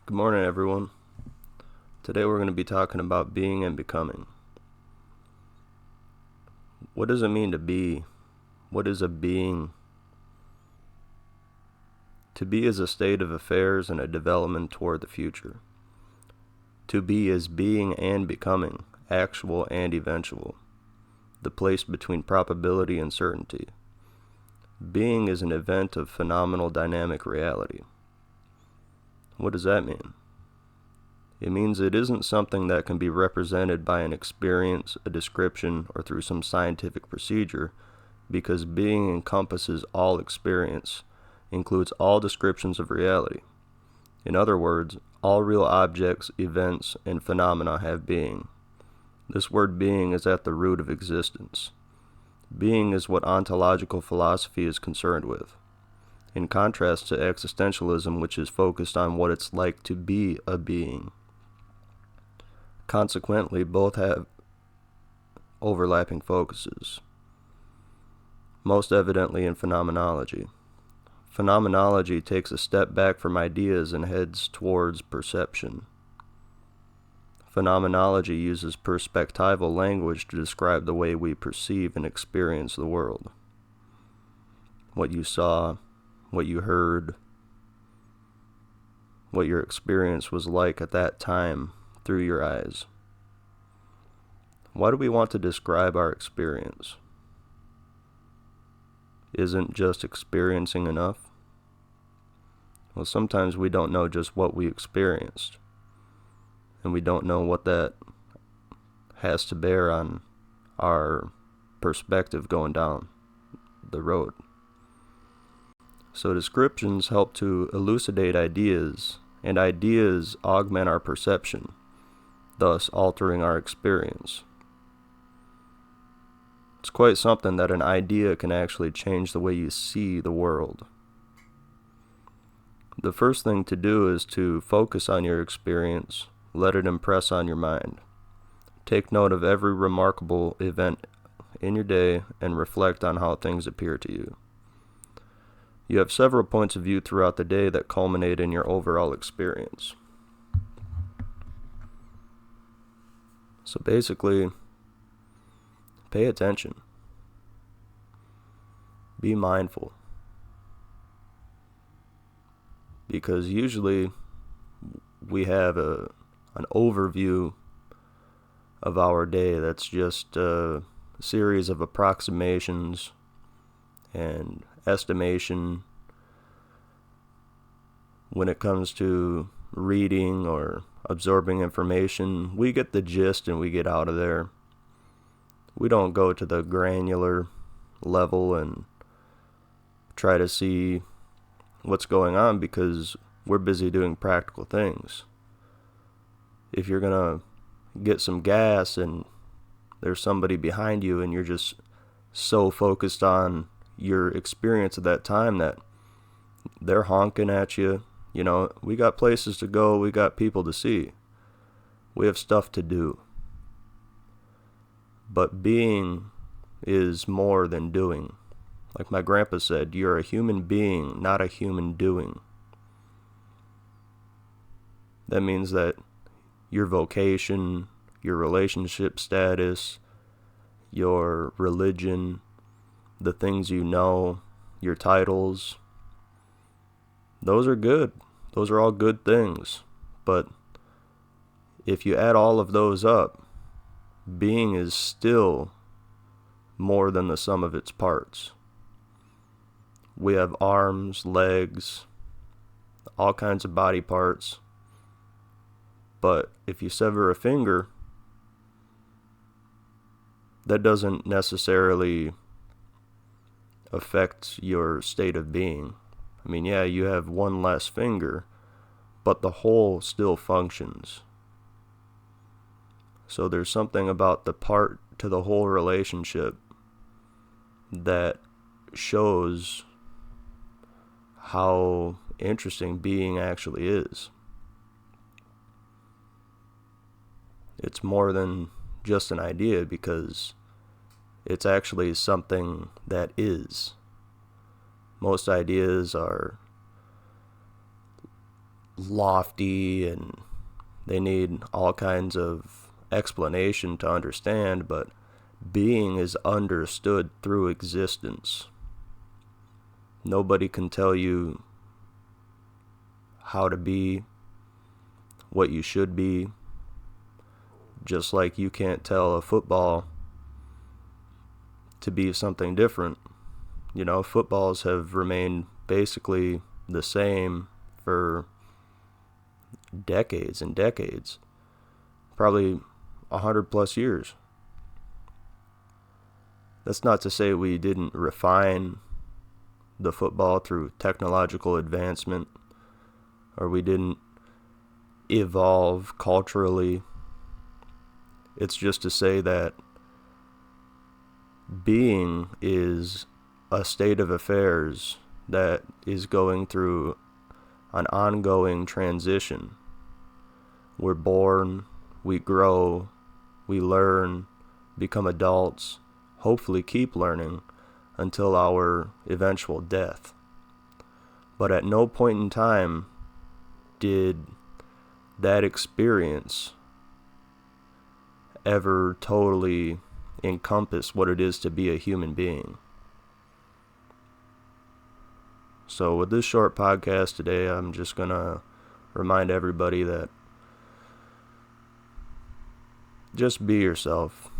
Good morning, everyone. Today we're going to be talking about being and becoming. What does it mean to be? What is a being? To be is a state of affairs and a development toward the future. To be is being and becoming, actual and eventual, the place between probability and certainty. Being is an event of phenomenal dynamic reality. What does that mean? It means it isn't something that can be represented by an experience, a description, or through some scientific procedure, because being encompasses all experience, includes all descriptions of reality. In other words, all real objects, events, and phenomena have being. This word being is at the root of existence. Being is what ontological philosophy is concerned with, in contrast to existentialism, which is focused on what it's like to be a being. Consequently, both have overlapping focuses, most evidently in phenomenology. Phenomenology takes a step back from ideas and heads towards perception. Phenomenology uses perspectival language to describe the way we perceive and experience the world. What you saw, what you heard, what your experience was like at that time through your eyes. Why do we want to describe our experience? Isn't just experiencing enough? Well, sometimes we don't know just what we experienced, and we don't know what that has to bear on our perspective going down the road. So descriptions help to elucidate ideas, and ideas augment our perception, thus altering our experience. It's quite something that an idea can actually change the way you see the world. The first thing to do is to focus on your experience, let it impress on your mind. Take note of every remarkable event in your day and reflect on how things appear to you. You have several points of view throughout the day that culminate in your overall experience. So basically, pay attention. Be mindful. Because usually we have an overview of our day that's just a series of approximations and estimation when it comes to reading or absorbing information. We get the gist and we get out of there. We don't go to the granular level and try to see what's going on because we're busy doing practical things. If you're gonna get some gas and there's somebody behind you and you're just so focused on your experience at that time that they're honking at you, we got places to go, we got people to see, we have stuff to do. But being is more than doing. Like my grandpa said, you're a human being, not a human doing. That means that your vocation, your relationship status, your religion, the things you know, your titles, those are good. Those are all good things. But if you add all of those up, being is still more than the sum of its parts. We have arms, legs, all kinds of body parts. But if you sever a finger, that doesn't necessarily affect your state of being. I mean, yeah, you have one less finger, but the whole still functions. So there's something about the part to the whole relationship that shows how interesting being actually is. It's more than just an idea because it's actually something that is. Most ideas are lofty and they need all kinds of explanation to understand, but being is understood through existence. Nobody can tell you how to be, what you should be, just like you can't tell a football to be something different. You know, footballs have remained basically the same for decades and decades, probably 100+ years. That's not to say we didn't refine the football through technological advancement, or we didn't evolve culturally. It's just to say that being is a state of affairs that is going through an ongoing transition. We're born, we grow, we learn, become adults, hopefully keep learning until our eventual death. But at no point in time did that experience ever totally encompass what it is to be a human being. So with this short podcast today, I'm just going to remind everybody that just be yourself.